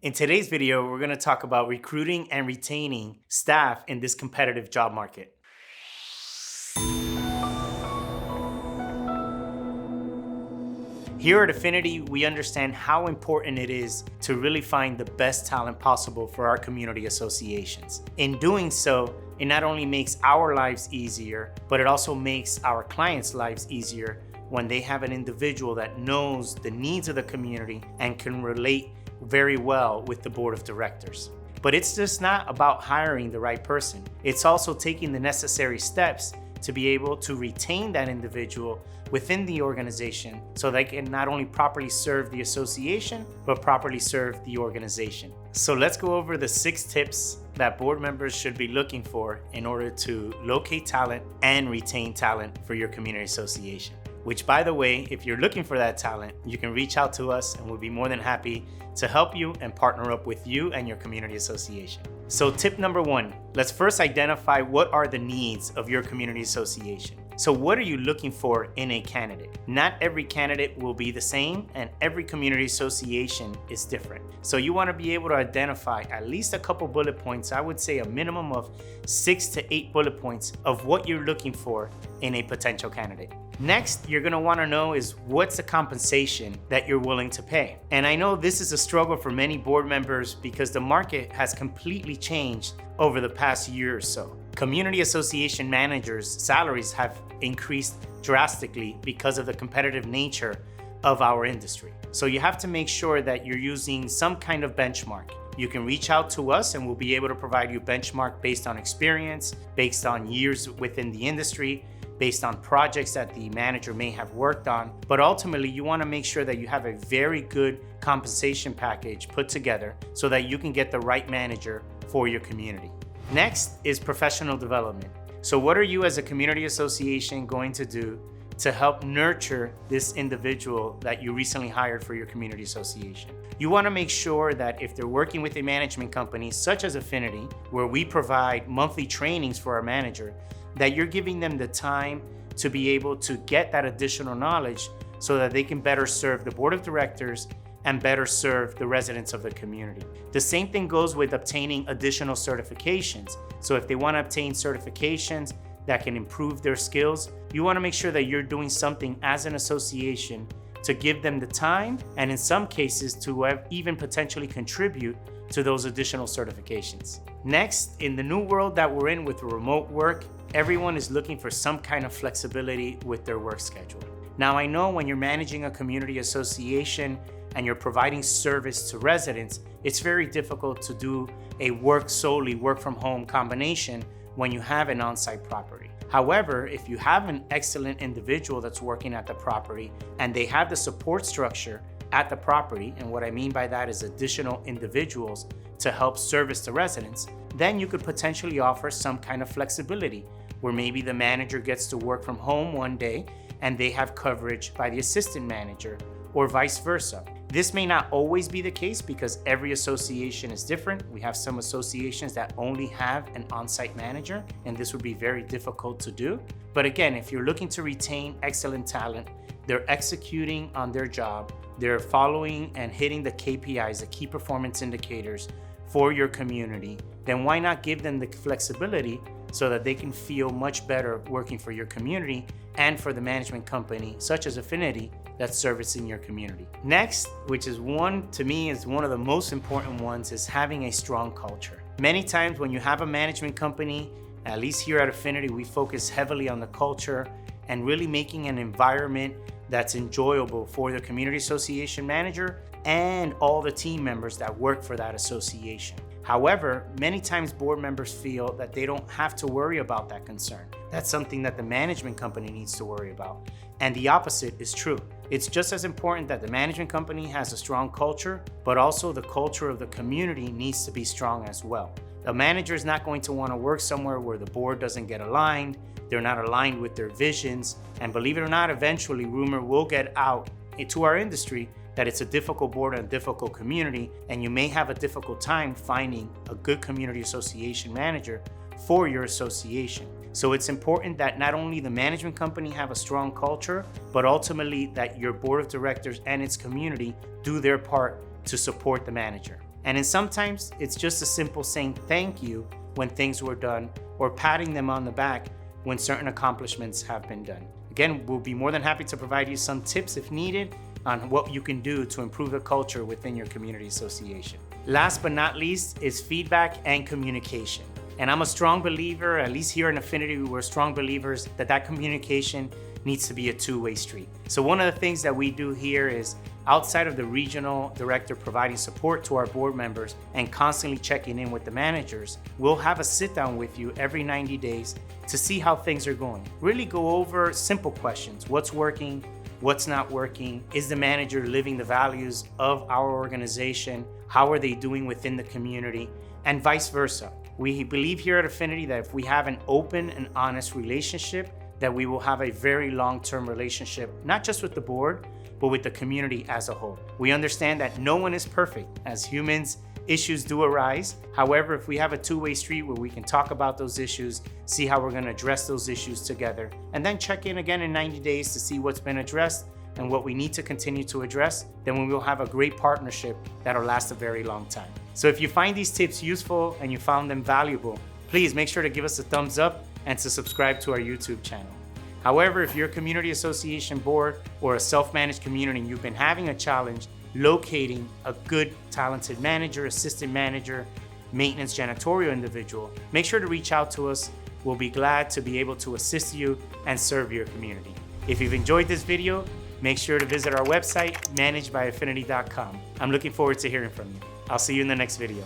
In today's video, we're going to talk about recruiting and retaining staff in this competitive job market. Here at Affinity, we understand how important it is to really find the best talent possible for our community associations. In doing so, it not only makes our lives easier, but it also makes our clients' lives easier when they have an individual that knows the needs of the community and can relate very well with the board of directors. But it's just not about hiring the right person. It's also taking the necessary steps to be able to retain that individual within the organization so they can not only properly serve the association, but properly serve the organization. So let's go over the 6 tips that board members should be looking for in order to locate talent and retain talent for your community association. Which, by the way, if you're looking for that talent, you can reach out to us and we'll be more than happy to help you and partner up with you and your community association. So tip number 1, let's first identify what are the needs of your community association. So what are you looking for in a candidate? Not every candidate will be the same, and every community association is different. So you want to be able to identify at least a couple bullet points. I would say a minimum of 6 to 8 bullet points of what you're looking for in a potential candidate. Next, you're going to want to know is what's the compensation that you're willing to pay. And I know this is a struggle for many board members because the market has completely changed over the past year or so. Community association managers' salaries have increased drastically because of the competitive nature of our industry. So you have to make sure that you're using some kind of benchmark. You can reach out to us and we'll be able to provide you benchmark based on experience, based on years within the industry, based on projects that the manager may have worked on. But ultimately, you want to make sure that you have a very good compensation package put together so that you can get the right manager for your community. Next is professional development. So what are you as a community association going to do to help nurture this individual that you recently hired for your community association? You want to make sure that if they're working with a management company such as Affinity, where we provide monthly trainings for our manager, that you're giving them the time to be able to get that additional knowledge so that they can better serve the board of directors and better serve the residents of the community. The same thing goes with obtaining additional certifications. So if they want to obtain certifications that can improve their skills, you want to make sure that you're doing something as an association to give them the time, and in some cases to even potentially contribute to those additional certifications. Next, in the new world that we're in with remote work, everyone is looking for some kind of flexibility with their work schedule. Now, I know when you're managing a community association and you're providing service to residents, it's very difficult to do a work from home combination when you have an on-site property. However, if you have an excellent individual that's working at the property and they have the support structure at the property, and what I mean by that is additional individuals to help service the residents, then you could potentially offer some kind of flexibility where maybe the manager gets to work from home one day and they have coverage by the assistant manager, or vice versa. This may not always be the case because every association is different. We have some associations that only have an on-site manager, and this would be very difficult to do. But again, if you're looking to retain excellent talent, they're executing on their job, they're following and hitting the KPIs, the key performance indicators for your community, then why not give them the flexibility so that they can feel much better working for your community and for the management company, such as Affinity, that's servicing your community. Next, which is to me is one of the most important ones, is having a strong culture. Many times when you have a management company, at least here at Affinity, we focus heavily on the culture and really making an environment that's enjoyable for the community association manager and all the team members that work for that association. However, many times board members feel that they don't have to worry about that concern. That's something that the management company needs to worry about. And the opposite is true. It's just as important that the management company has a strong culture, but also the culture of the community needs to be strong as well. The manager is not going to want to work somewhere where the board doesn't get aligned, they're not aligned with their visions, and believe it or not, eventually rumor will get out into our industry that it's a difficult board and a difficult community, and you may have a difficult time finding a good community association manager for your association. So it's important that not only the management company have a strong culture, but ultimately that your board of directors and its community do their part to support the manager. And then sometimes it's just as simple saying thank you when things were done, or patting them on the back when certain accomplishments have been done. Again, we'll be more than happy to provide you some tips if needed on what you can do to improve the culture within your community association. Last but not least is feedback and communication. And I'm a strong believer, at least here in Affinity, we're strong believers that communication needs to be a two-way street. So one of the things that we do here is, outside of the regional director providing support to our board members and constantly checking in with the managers, we'll have a sit down with you every 90 days to see how things are going. Really go over simple questions. What's working? What's not working? Is the manager living the values of our organization? How are they doing within the community? And vice versa. We believe here at Affinity that if we have an open and honest relationship, that we will have a very long-term relationship, not just with the board, but with the community as a whole. We understand that no one is perfect. As humans, issues do arise. However, if we have a two-way street where we can talk about those issues, see how we're gonna address those issues together, and then check in again in 90 days to see what's been addressed and what we need to continue to address, then we will have a great partnership that'll last a very long time. So if you find these tips useful and you found them valuable, please make sure to give us a thumbs up and to subscribe to our YouTube channel. However, if you're a community association board or a self-managed community and you've been having a challenge locating a good, talented manager, assistant manager, maintenance janitorial individual, make sure to reach out to us. We'll be glad to be able to assist you and serve your community. If you've enjoyed this video, make sure to visit our website, managedbyaffinity.com. I'm looking forward to hearing from you. I'll see you in the next video.